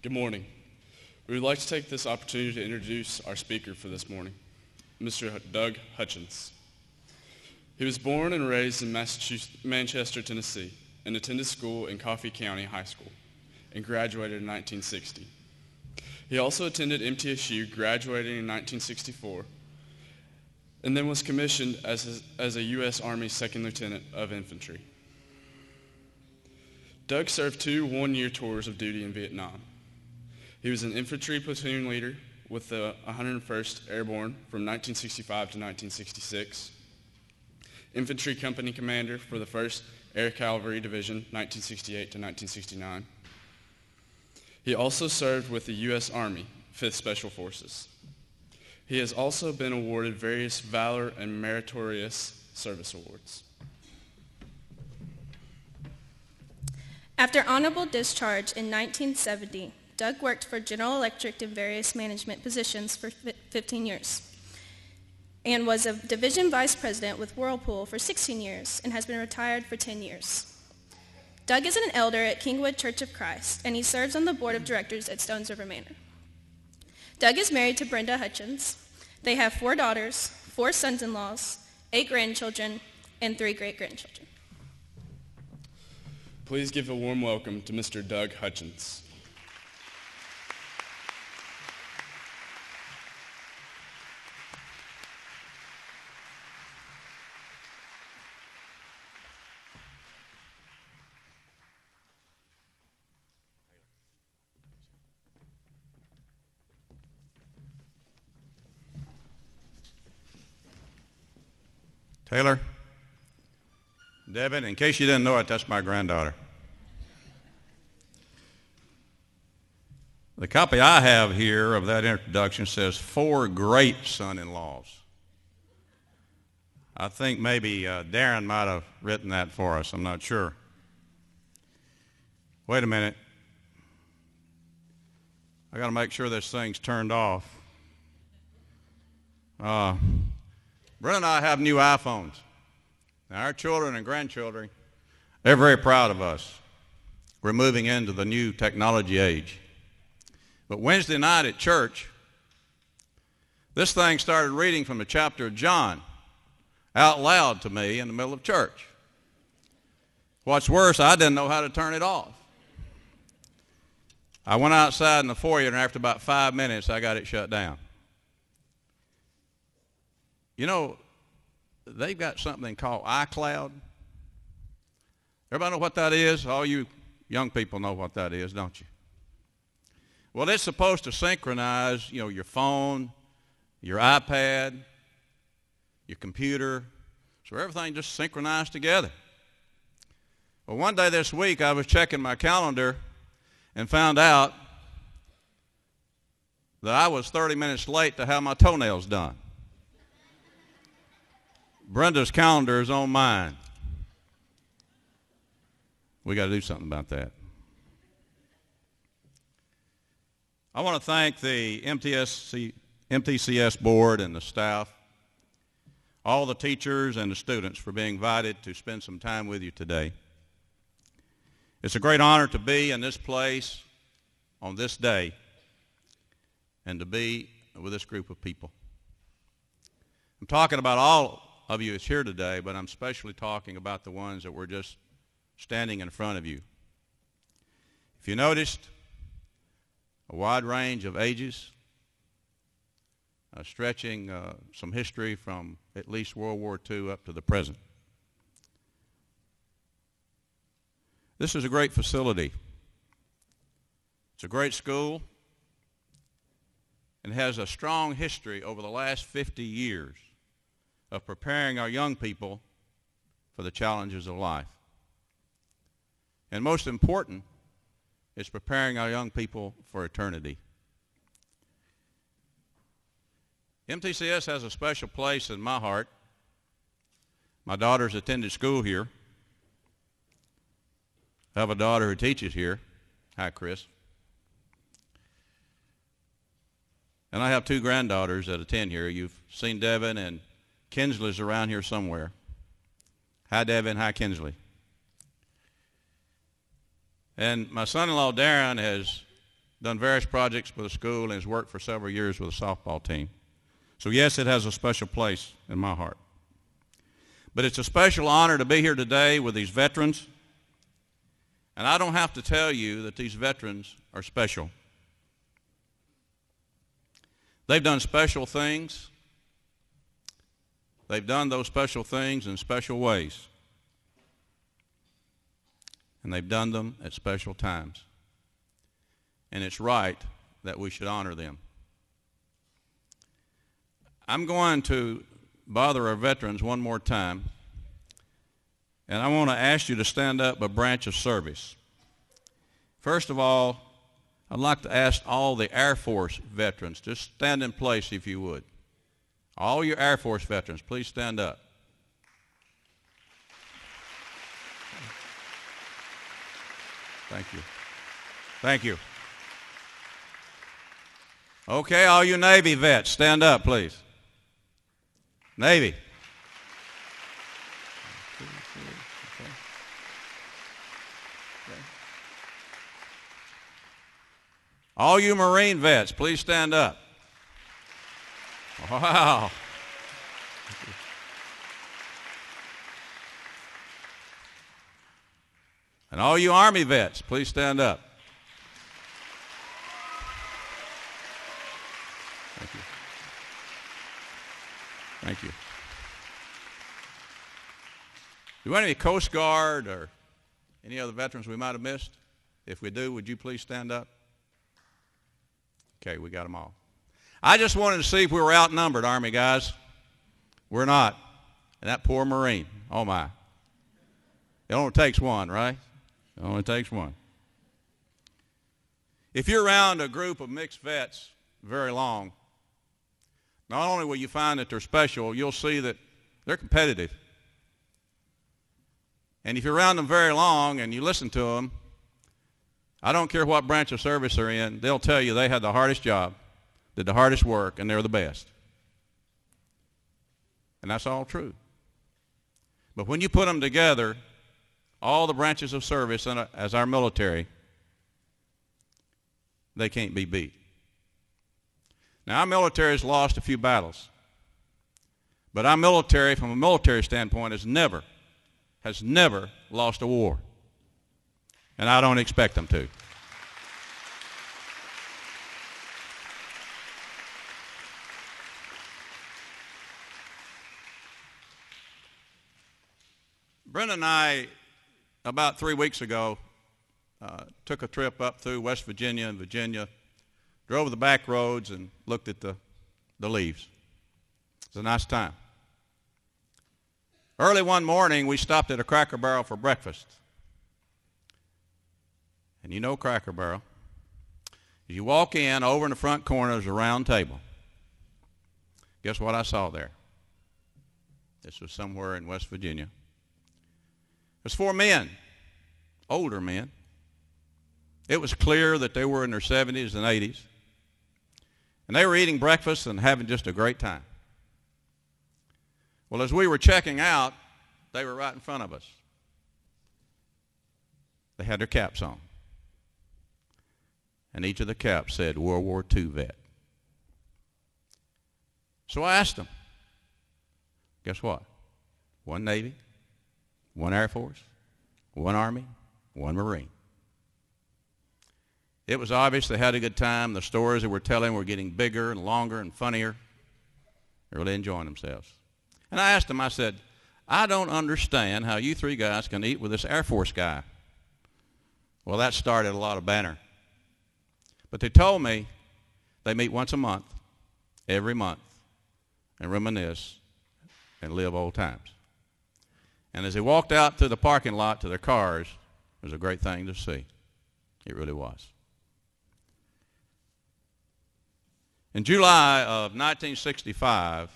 Good morning. We would like to take this opportunity to introduce our speaker for this morning, Mr. Doug Hutchins. He was born and raised in Manchester, Tennessee, and attended school in Coffee County High School, and graduated in 1960. He also attended MTSU, graduating in 1964, and then was commissioned as a U.S. Army Second Lieutenant of Infantry. Doug served 2 one-year tours of duty in Vietnam. He was an infantry platoon leader with the 101st Airborne from 1965 to 1966, infantry company commander for the 1st Air Cavalry Division, 1968 to 1969. He also served with the U.S. Army, 5th Special Forces. He has also been awarded various Valor and Meritorious Service Awards. After honorable discharge in 1970, Doug worked for General Electric in various management positions for 15 years and was a division vice president with Whirlpool for 16 years and has been retired for 10 years. Doug is an elder at Kingwood Church of Christ, and he serves on the board of directors at Stones River Manor. Doug is married to Brenda Hutchins. They have 4 daughters, 4 sons-in-laws, 8 grandchildren, and 3 great-grandchildren. Please give a warm welcome to Mr. Doug Hutchins. Taylor, Devin, in case you didn't know it, that's my granddaughter. The copy I have here of that introduction says 4 great son-in-laws. I think maybe Darren might have written that for us. I'm not sure. Wait a minute. I got to make sure this thing's turned off. Brenda and I have new iPhones. Now, our children and grandchildren, they're very proud of us. We're moving into the new technology age. But Wednesday night at church, this thing started reading from the chapter of John out loud to me in the middle of church. What's worse, I didn't know how to turn it off. I went outside in the foyer, and after about 5 minutes, I got it shut down. You know, they've got something called iCloud. Everybody know what that is? All you young people know what that is, don't you? Well, it's supposed to synchronize, your phone, your iPad, your computer, so everything just synchronized together. Well, one day this week, I was checking my calendar and found out that I was 30 minutes late to have my toenails done. Brenda's calendar is on mine. We got to do something about that. I want to thank the MTCS board and the staff, all the teachers and the students for being invited to spend some time with you today. It's a great honor to be in this place on this day and to be with this group of people. I'm talking about all of you that's here today, but I'm especially talking about the ones that were just standing in front of you. If you noticed, a wide range of ages, stretching some history from at least World War II up to the present. This is a great facility. It's a great school and has a strong history over the last 50 years of preparing our young people for the challenges of life. And most important, it's preparing our young people for eternity. MTCS has a special place in my heart. My daughters attended school here. I have a daughter who teaches here. Hi, Chris. And I have 2 granddaughters that attend here. You've seen Devin, and Kinsley's around here somewhere. Hi, Devin. Hi, Kinsley. And my son-in-law, Darren, has done various projects for the school, and has worked for several years with the softball team. So yes, it has a special place in my heart. But it's a special honor to be here today with these veterans. And I don't have to tell you that these veterans are special. They've done special things. They've done those special things in special ways. And they've done them at special times. And it's right that we should honor them. I'm going to bother our veterans one more time. And I want to ask you to stand up a branch of service. First of all, I'd like to ask all the Air Force veterans, just stand in place if you would. All your Air Force veterans, please stand up. Thank you. Thank you. Okay, all you Navy vets, stand up, please. Navy. All you Marine vets, please stand up. Wow. And all you Army vets, please stand up. Thank you. Thank you. Do we have any Coast Guard or any other veterans we might have missed? If we do, would you please stand up? Okay, we got them all. I just wanted to see if we were outnumbered, Army guys. We're not. And that poor Marine, oh my. It only takes one, right? It only takes one. If you're around a group of mixed vets very long, not only will you find that they're special, you'll see that they're competitive. And if you're around them very long and you listen to them, I don't care what branch of service they're in, they'll tell you they had the hardest job, did the hardest work, and they're the best. And that's all true. But when you put them together, all the branches of service as our military, they can't be beat. Now, our military has lost a few battles. But our military, from a military standpoint, has never lost a war. And I don't expect them to. Brenda and I, about 3 weeks ago, took a trip up through West Virginia and Virginia, drove the back roads and looked at the leaves. It was a nice time. Early one morning, we stopped at a Cracker Barrel for breakfast. And you know Cracker Barrel. As you walk in, over in the front corner, there's a round table. Guess what I saw there? This was somewhere in West Virginia. It was 4 men, older men. It was clear that they were in their 70s and 80s. And they were eating breakfast and having just a great time. Well, as we were checking out, they were right in front of us. They had their caps on. And each of the caps said World War II vet. So I asked them, guess what? 1 Navy, 1 Air Force, 1 Army, 1 Marine. It was obvious they had a good time. The stories they were telling were getting bigger and longer and funnier. They were really enjoying themselves. And I asked them, I said, I don't understand how you 3 guys can eat with this Air Force guy. Well, that started a lot of banter. But they told me they meet once a month, every month, and reminisce and live old times. And as they walked out through the parking lot to their cars, it was a great thing to see. It really was. In July of 1965,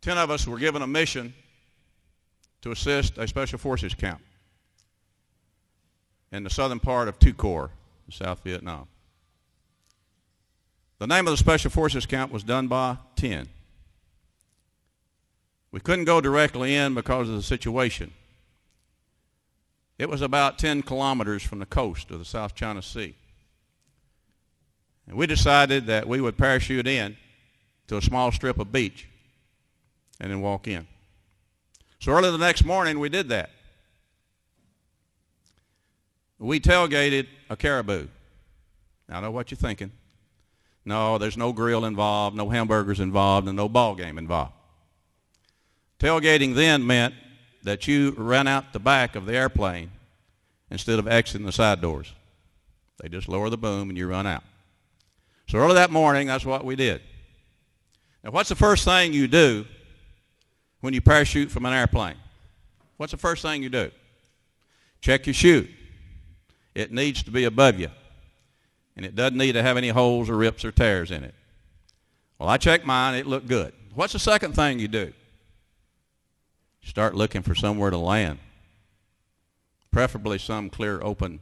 10 of us were given a mission to assist a Special Forces camp in the southern part of 2 Corps in South Vietnam. The name of the Special Forces camp was Done by 10. We couldn't go directly in because of the situation. It was about 10 kilometers from the coast of the South China Sea. And we decided that we would parachute in to a small strip of beach and then walk in. So early the next morning, we did that. We tailgated a caribou. Now, I know what you're thinking. No, there's no grill involved, no hamburgers involved, and no ball game involved. Tailgating then meant that you ran out the back of the airplane instead of exiting the side doors. They just lower the boom and you run out. So early that morning, that's what we did. Now, what's the first thing you do when you parachute from an airplane? What's the first thing you do? Check your chute. It needs to be above you. And it doesn't need to have any holes or rips or tears in it. Well, I checked mine. It looked good. What's the second thing you do? You start looking for somewhere to land, preferably some clear, open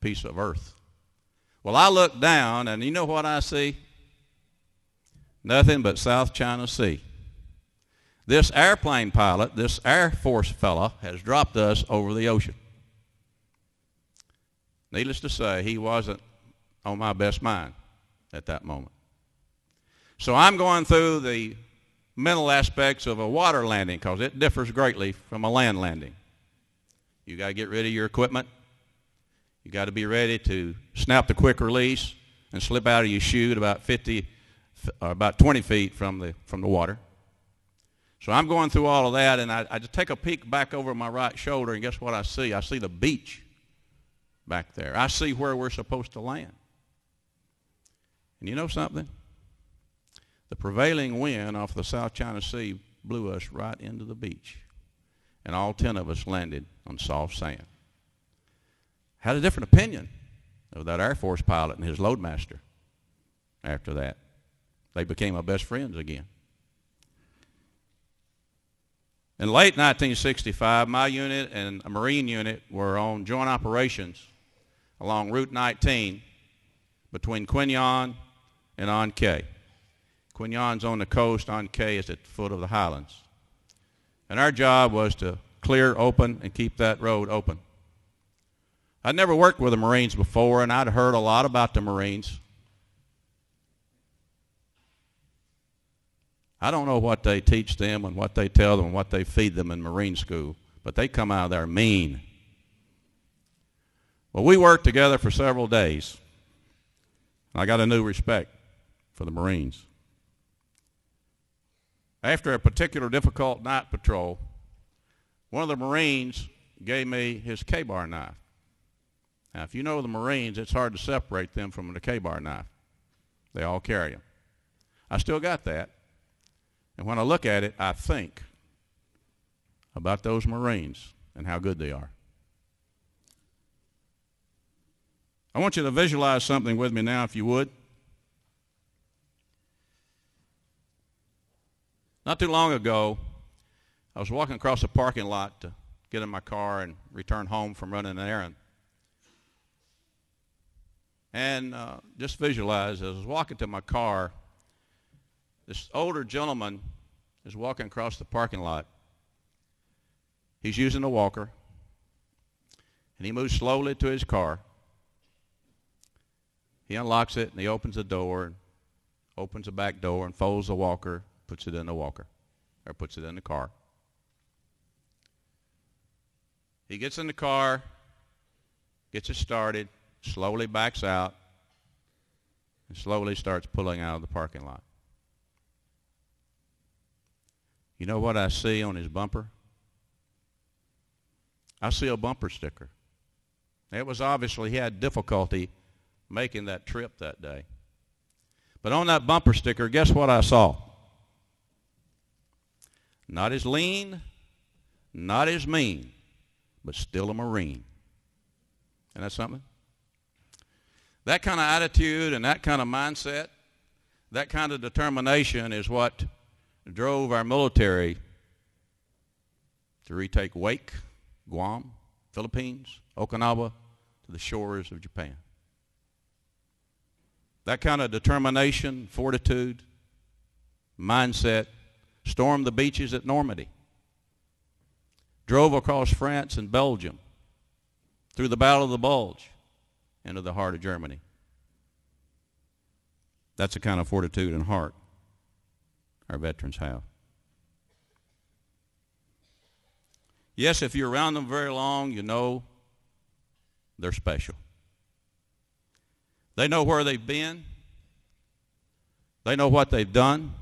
piece of earth. Well, I look down, and you know what I see? Nothing but South China Sea. This airplane pilot, this Air Force fella, has dropped us over the ocean. Needless to say, he wasn't on my best mind at that moment. So I'm going through the mental aspects of a water landing because it differs greatly from a land landing. You got to get rid of your equipment. You got to be ready to snap the quick release and slip out of your chute about 20 feet from the water. So I'm going through all of that, and I just take a peek back over my right shoulder, and guess what I see? I see the beach back there. I see where we're supposed to land. And you know something? The prevailing wind off the South China Sea blew us right into the beach, and all 10 of us landed on soft sand. Had a different opinion of that Air Force pilot and his loadmaster after that. They became our best friends again. In late 1965, my unit and a Marine unit were on joint operations along Route 19 between Quinyon and Ankei. Quinyon's on the coast, Ankei is at the foot of the highlands. And our job was to clear, open, and keep that road open. I'd never worked with the Marines before, and I'd heard a lot about the Marines. I don't know what they teach them and what they tell them and what they feed them in Marine school, but they come out of there mean. Well, we worked together for several days. I got a new respect for the Marines. After a particular difficult night patrol, one of the Marines gave me his K-bar knife. Now, if you know the Marines, it's hard to separate them from the K-bar knife. They all carry them. I still got that. And when I look at it, I think about those Marines and how good they are. I want you to visualize something with me now, if you would. Not too long ago, I was walking across a parking lot to get in my car and return home from running an errand. And just visualize, as I was walking to my car, this older gentleman is walking across the parking lot. He's using a walker, and he moves slowly to his car. He unlocks it, and he opens the door, and opens the back door, and folds the walker, puts it in the walker, or puts it in the car. He gets in the car, gets it started, slowly backs out, and slowly starts pulling out of the parking lot. You know what I see on his bumper? I see a bumper sticker. It was obviously he had difficulty making that trip that day. But on that bumper sticker, guess what I saw? Not as lean, not as mean, but still a Marine. Isn't that something? That kind of attitude and that kind of mindset, that kind of determination is what drove our military to retake Wake, Guam, Philippines, Okinawa, to the shores of Japan. That kind of determination, fortitude, mindset stormed the beaches at Normandy, drove across France and Belgium, through the Battle of the Bulge, into the heart of Germany. That's the kind of fortitude and heart our veterans have. Yes, if you're around them very long, you know they're special. They know where they've been. They know what they've done.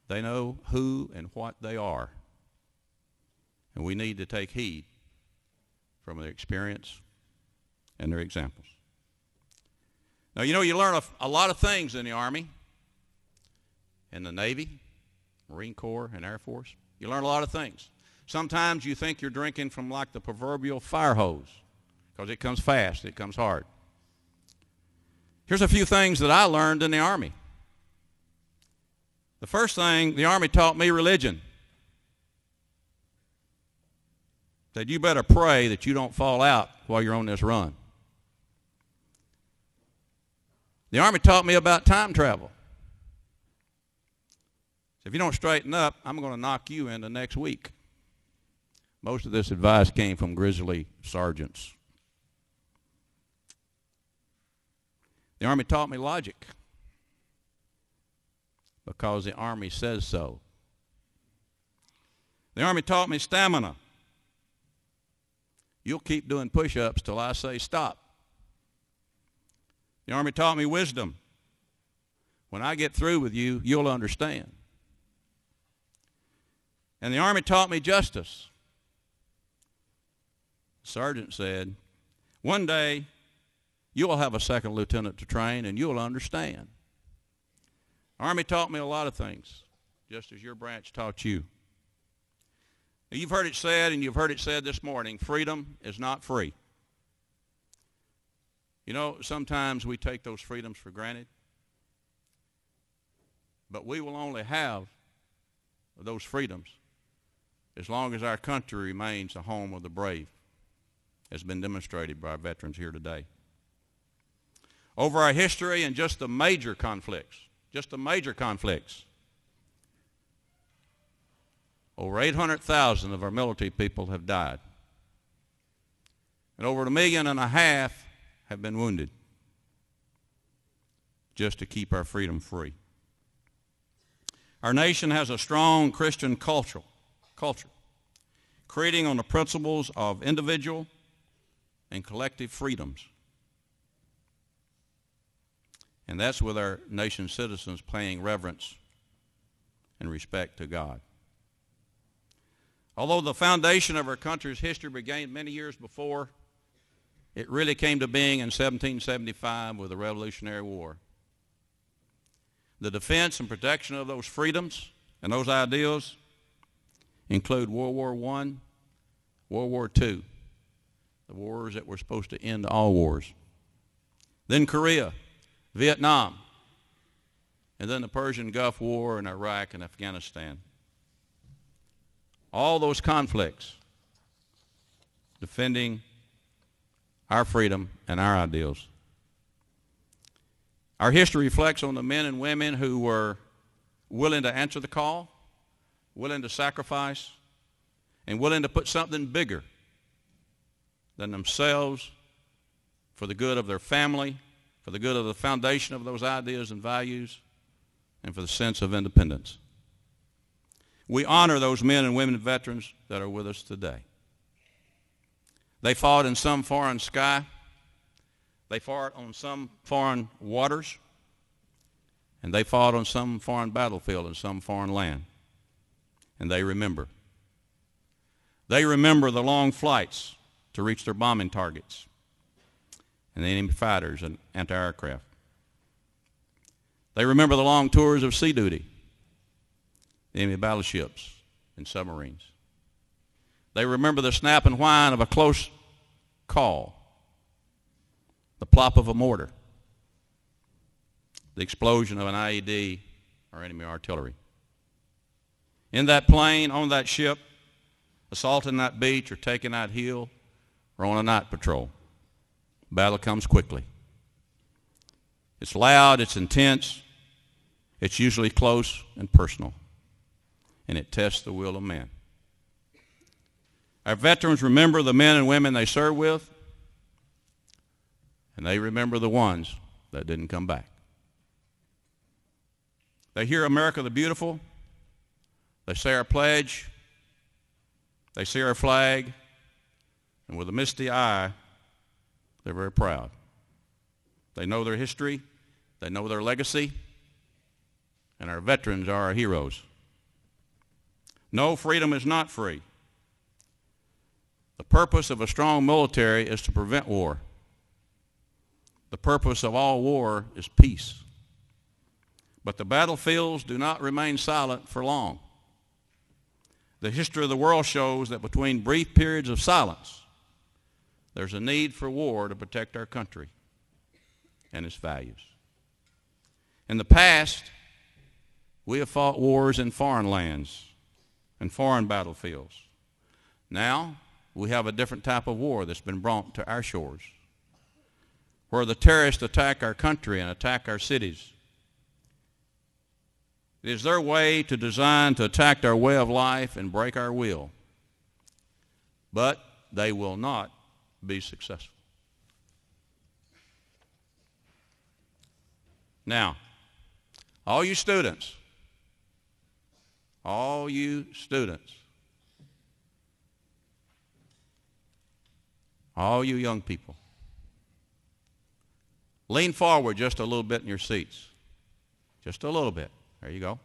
They know who and what they are. And we need to take heed from their experience and their examples. Now, you know, you learn a lot of things in the Army, in the Navy, Marine Corps, and Air Force. You learn a lot of things. Sometimes you think you're drinking from like the proverbial fire hose because it comes fast, it comes hard. Here's a few things that I learned in the Army. The first thing, the Army taught me religion. Said you better pray that you don't fall out while you're on this run. The Army taught me about time travel. So if you don't straighten up, I'm going to knock you into next week. Most of this advice came from grizzly sergeants. The Army taught me logic because the Army says so. The Army taught me stamina. You'll keep doing push-ups till I say stop. The Army taught me wisdom. When I get through with you, you'll understand. And the Army taught me justice. The sergeant said, one day you'll have a second lieutenant to train and you'll understand. The Army taught me a lot of things, just as your branch taught you. Now, you've heard it said, and you've heard it said this morning, freedom is not free. You know, sometimes we take those freedoms for granted, but we will only have those freedoms as long as our country remains the home of the brave, as has been demonstrated by our veterans here today. Over our history and just the major conflicts, over 800,000 of our military people have died. And over 1.5 million have been wounded just to keep our freedom free. Our nation has a strong Christian culture, creating on the principles of individual and collective freedoms. And that's with our nation's citizens paying reverence and respect to God. Although the foundation of our country's history began many years before, it really came to being in 1775 with the Revolutionary War. The defense and protection of those freedoms and those ideals include World War I, World War II, the wars that were supposed to end all wars. Then Korea, Vietnam, and then the Persian Gulf War in Iraq and Afghanistan. All those conflicts defending our freedom and our ideals. Our history reflects on the men and women who were willing to answer the call, willing to sacrifice, and willing to put something bigger than themselves for the good of their family, for the good of the foundation of those ideas and values, and for the sense of independence. We honor those men and women veterans that are with us today. They fought in some foreign sky. They fought on some foreign waters. And they fought on some foreign battlefield in some foreign land. And they remember. They remember the long flights to reach their bombing targets and the enemy fighters and anti-aircraft. They remember the long tours of sea duty, the enemy battleships and submarines. They remember the snap and whine of a close call, the plop of a mortar, the explosion of an IED or enemy artillery. In that plane, on that ship, assaulting that beach or taking that hill or on a night patrol, battle comes quickly. It's loud, it's intense, it's usually close and personal, and it tests the will of man. Our veterans remember the men and women they serve with, and they remember the ones that didn't come back. They hear America the Beautiful. They say our pledge. They see our flag. And with a misty eye, they're very proud. They know their history. They know their legacy. And our veterans are our heroes. No, freedom is not free. The purpose of a strong military is to prevent war. The purpose of all war is peace. But the battlefields do not remain silent for long. The history of the world shows that between brief periods of silence, there's a need for war to protect our country and its values. In the past, we have fought wars in foreign lands and foreign battlefields. Now, we have a different type of war that's been brought to our shores, where the terrorists attack our country and attack our cities. It is their way to design to attack our way of life and break our will. But they will not be successful. Now, all you students, all you young people, lean forward just a little bit in your seats. Just a little bit. There you go.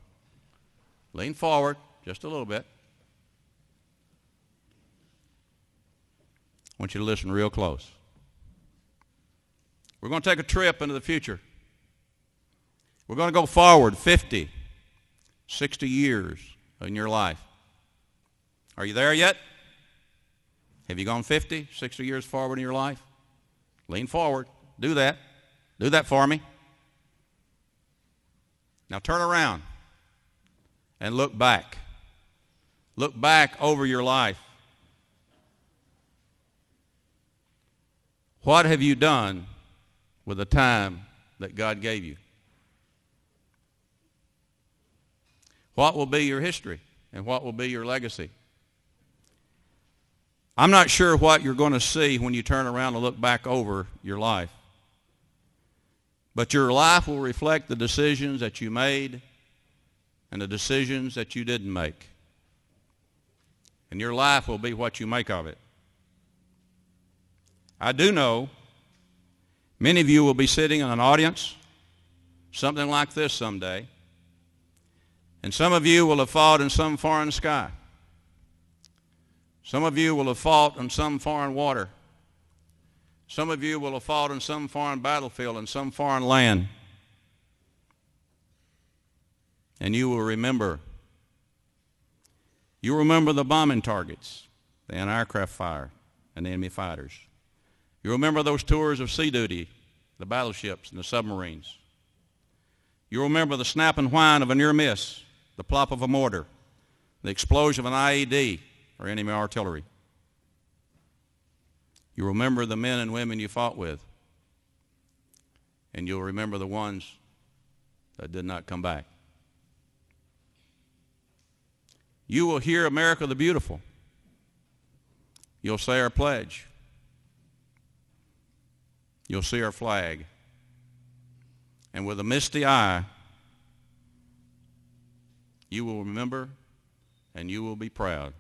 Lean forward just a little bit. I want you to listen real close. We're going to take a trip into the future. We're going to go forward 50, 60 years in your life. Are you there yet? Have you gone 50, 60 years forward in your life? Lean forward. Do that. Do that for me. Now turn around and look back. Look back over your life. What have you done with the time that God gave you? What will be your history and what will be your legacy? I'm not sure what you're going to see when you turn around and look back over your life. But your life will reflect the decisions that you made and the decisions that you didn't make. And your life will be what you make of it. I do know many of you will be sitting in an audience, something like this someday, and some of you will have fought in some foreign sky. Some of you will have fought on some foreign water. Some of you will have fought in some foreign battlefield in some foreign land. And you will remember. You remember the bombing targets, the anti-aircraft fire, and the enemy fighters. You remember those tours of sea duty, the battleships and the submarines. You remember the snap and whine of a near miss, the plop of a mortar, the explosion of an IED or enemy artillery. You remember the men and women you fought with, and you'll remember the ones that did not come back. You will hear America the Beautiful. You'll say our pledge. You'll see our flag. And with a misty eye, you will remember and you will be proud.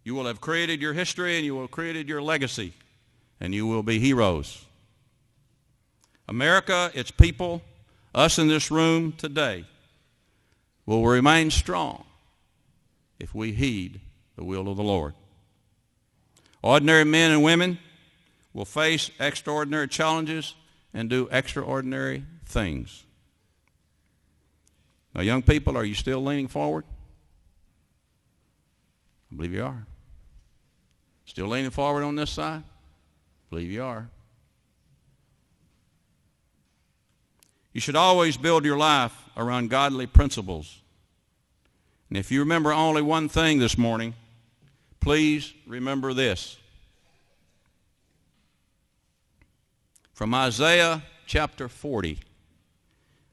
You will have created your history and you will have created your legacy, and you will be heroes. America, its people, us in this room today, will remain strong if we heed the will of the Lord. Ordinary men and women will face extraordinary challenges and do extraordinary things. Now, young people, are you still leaning forward? I believe you are. Still leaning forward on this side? I believe you are. You should always build your life around godly principles. And if you remember only one thing this morning, please remember this. From Isaiah chapter 40,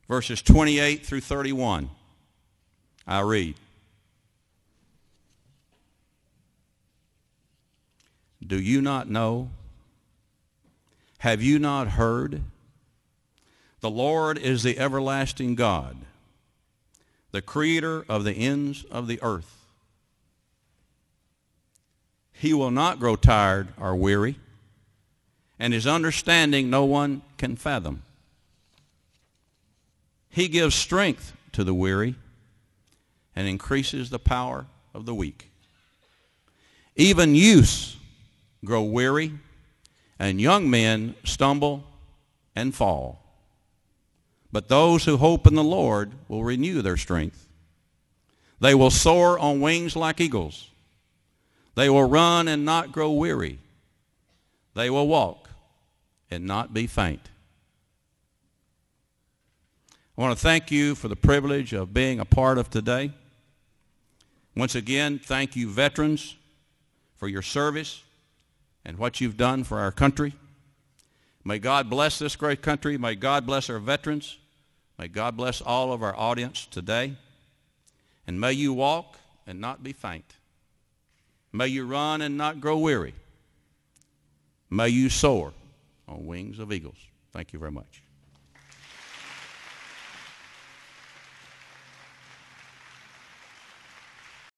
verses 28 through 31, I read, "Do you not know? Have you not heard? The Lord is the everlasting God, the creator of the ends of the earth. He will not grow tired or weary, and his understanding no one can fathom. He gives strength to the weary and increases the power of the weak. Even youths grow weary, and young men stumble and fall. But those who hope in the Lord will renew their strength. They will soar on wings like eagles. They will run and not grow weary. They will walk and not be faint. I want to thank you for the privilege of being a part of today. Once again, thank you, veterans, for your service and what you've done for our country. May God bless this great country. May God bless our veterans. May God bless all of our audience today. And may you walk and not be faint. May you run and not grow weary. May you soar on wings of eagles. Thank you very much.